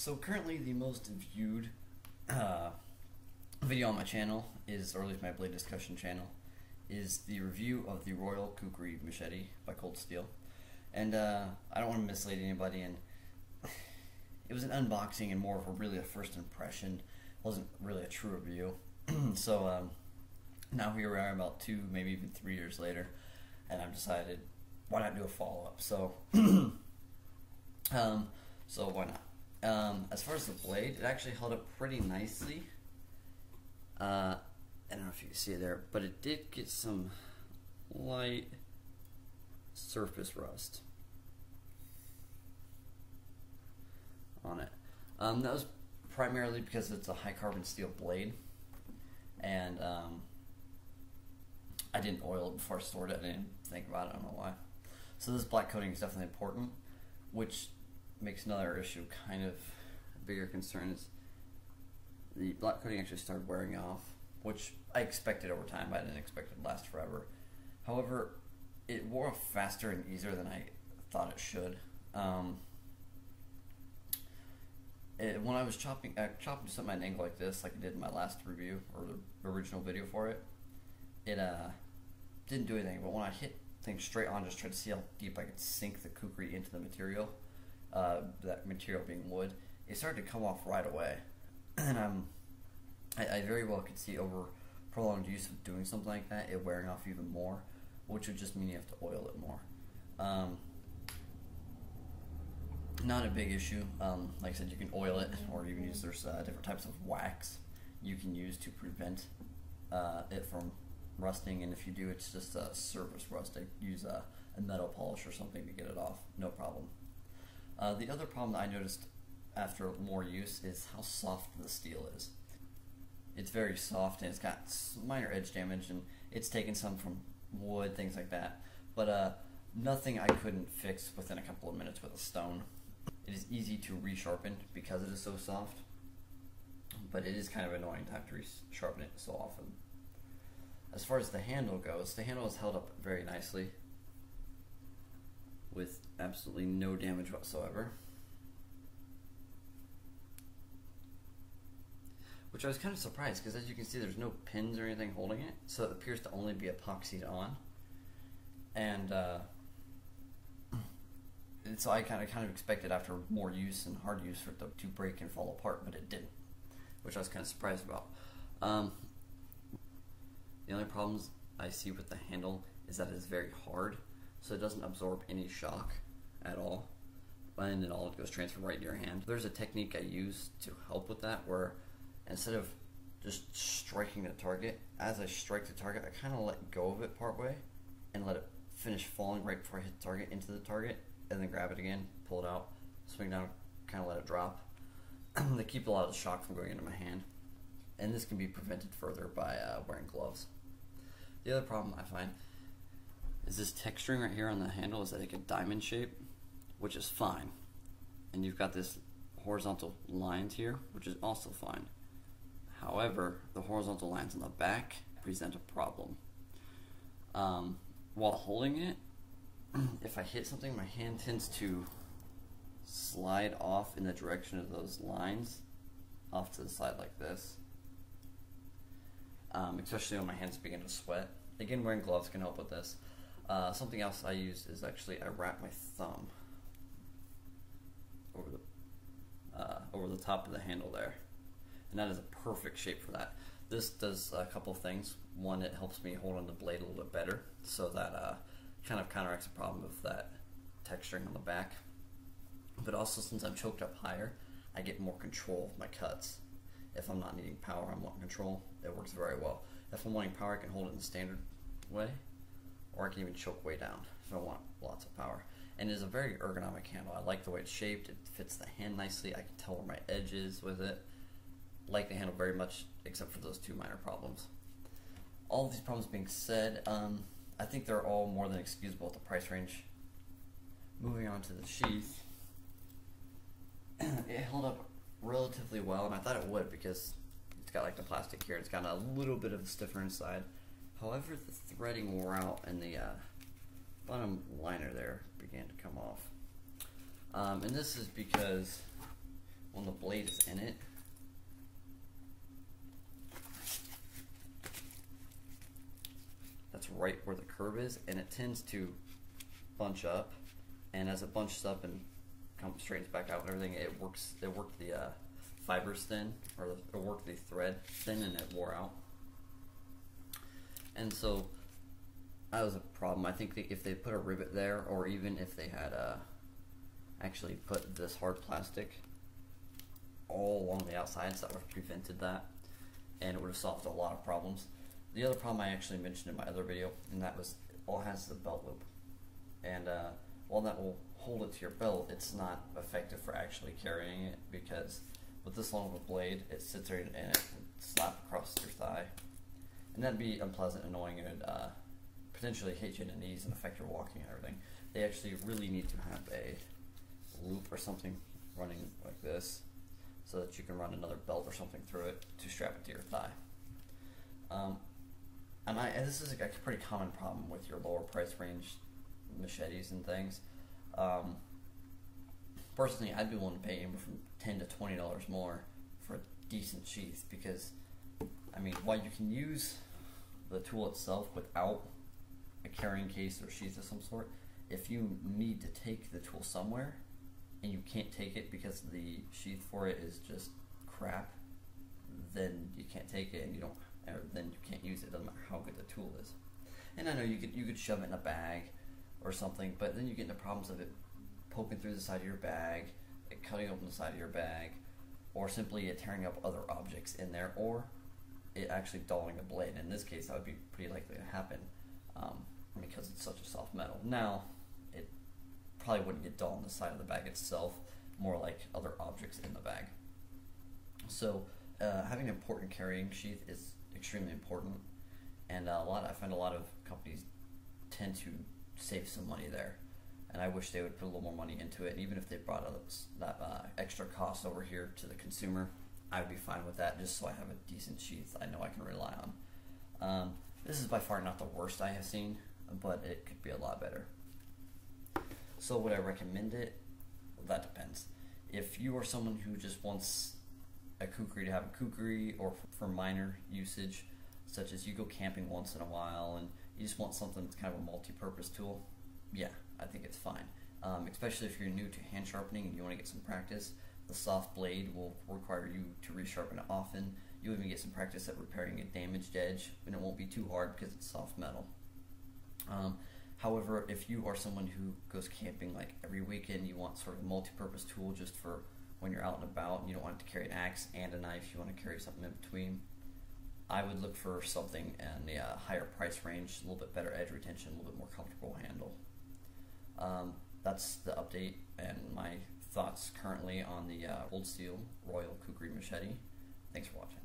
So currently the most viewed video on my channel is, or at least my blade discussion channel, is the review of the Royal Kukri Machete by Cold Steel. And I don't want to mislead anybody, and it was an unboxing and more of a first impression. It wasn't really a true review. So now here we are about 2, maybe even 3 years later, and I've decided, why not do a follow-up? So so why not? As far as the blade, it actually held up pretty nicely. I don't know if you can see it there, but it did get some light surface rust on it. That was primarily because it's a high carbon steel blade, and I didn't oil it before I stored it. I didn't think about it, I don't know why. So this black coating is definitely important, which makes another issue kind of a bigger concern. Is the black coating actually started wearing off, which I expected over time, but I didn't expect it to last forever. However, it wore off faster and easier than I thought it should. When I was chopping something at an angle like this, like I did in my last review, or the original video for it, it didn't do anything. But when I hit things straight on, just tried to see how deep I could sink the kukri into the material, that material being wood, it started to come off right away. And I very well could see over prolonged use of doing something like that, it wearing off even more, which would just mean you have to oil it more. Not a big issue. Like I said, you can oil it, or even use, there's different types of wax you can use to prevent it from rusting, and if you do, it's just a surface rust. I use a metal polish or something to get it off, no problem. The other problem that I noticed after more use is how soft the steel is. It's very soft, and it's got minor edge damage, and it's taken some from wood, things like that, but nothing I couldn't fix within a couple of minutes with a stone. It is easy to resharpen because it is so soft, but it is kind of annoying to have to resharpen it so often. As far as the handle goes, the handle is held up very nicely with absolutely no damage whatsoever, which I was kind of surprised, because as you can see, there's no pins or anything holding it, so it appears to only be epoxied on. And so I kind of expected after more use and hard use for it to break and fall apart, but it didn't, which I was kind of surprised about. The only problems I see with the handle is that it's very hard, so it doesn't absorb any shock at all, and it all goes transferred right to your hand. There's a technique I use to help with that, where instead of just striking the target, as I strike the target, I kind of let go of it partway and let it finish falling right before I hit the target into the target, and then grab it again, pull it out, swing down, kind of let it drop. They keep a lot of the shock from going into my hand, and this can be prevented further by wearing gloves. The other problem I find is this texturing right here on the handle is like a diamond shape, which is fine, and you've got this horizontal lines here, which is also fine. However, the horizontal lines on the back present a problem. While holding it, if I hit something, my hand tends to slide off in the direction of those lines, off to the side like this. Especially when my hands begin to sweat. Again, wearing gloves can help with this. Something else I use is actually I wrap my thumb over the top of the handle there, and that is a perfect shape for that. This does a couple things. One, it helps me hold on the blade a little bit better, so that kind of counteracts the problem of that texturing on the back. But also, since I'm choked up higher, I get more control of my cuts. If I'm not needing power, I'm wanting control, it works very well. If I'm wanting power, I can hold it in the standard way, or I can even choke way down if I want lots of power. And it is a very ergonomic handle. I like the way it's shaped. It fits the hand nicely. I can tell where my edge is with it. I like the handle very much, except for those 2 minor problems. All of these problems being said, I think they're all more than excusable at the price range. Moving on to the sheath, it held up relatively well, and I thought it would, because it's got like the plastic here. It's got a little bit of a stiffer inside. However, the threading wore out, and the bottom liner there began to come off. And this is because when the blade is in it, that's right where the curve is, and it tends to bunch up, and as it bunches up and straightens back out and everything, it worked the fibers thin, or it worked the thread thin, and it wore out. And so that was a problem. I think if they put a rivet there, or even if they had actually put this hard plastic all along the outsides, that would have prevented that, and it would have solved a lot of problems. The other problem I actually mentioned in my other video, and that was it all has the belt loop, and while that will hold it to your belt, it's not effective for actually carrying it, because with this long of a blade, it sits right in it and slap across your thigh, and that'd be unpleasant, annoying, and it'd potentially hit you in the knees and affect your walking and everything. They actually really need to have a loop or something running like this, so that you can run another belt or something through it to strap it to your thigh. And this is a pretty common problem with your lower price range machetes and things. Personally, I'd be willing to pay anywhere from $10 to $20 more for a decent sheath, because, I mean, while you can use the tool itself without a carrying case or sheath of some sort, if you need to take the tool somewhere and you can't take it because the sheath for it is just crap, then you can't take it, and then you can't use it. Doesn't matter how good the tool is. And I know you could shove it in a bag or something, but then you get into problems of it poking through the side of your bag, it cutting open the side of your bag, or simply it tearing up other objects in there, or it actually dulling the blade. In this case, that would be pretty likely to happen because it's such a soft metal. Now, it probably wouldn't get dull on the side of the bag itself, more like other objects in the bag. So having an important carrying sheath is extremely important, and I find a lot of companies tend to save some money there, and I wish they would put a little more money into it. And even if they brought that extra cost over here to the consumer, I would be fine with that, just so I have a decent sheath I know I can rely on. This is by far not the worst I have seen, but it could be a lot better. So would I recommend it? Well, that depends. If you are someone who just wants a kukri to have a kukri, or for minor usage, such as you go camping once in a while and you just want something that's kind of a multi-purpose tool, yeah, I think it's fine. Especially if you're new to hand sharpening and you want to get some practice, the soft blade will require you to resharpen it often. You'll even get some practice at repairing a damaged edge, and it won't be too hard because it's soft metal. However, if you are someone who goes camping like every weekend, you want sort of a multi-purpose tool just for when you're out and about, and you don't want to carry an axe and a knife, you want to carry something in between, I would look for something in the higher price range, a little bit better edge retention, a little bit more comfortable handle. That's the update and my thoughts currently on the Old Steel Royal Kukri Machete. Thanks for watching.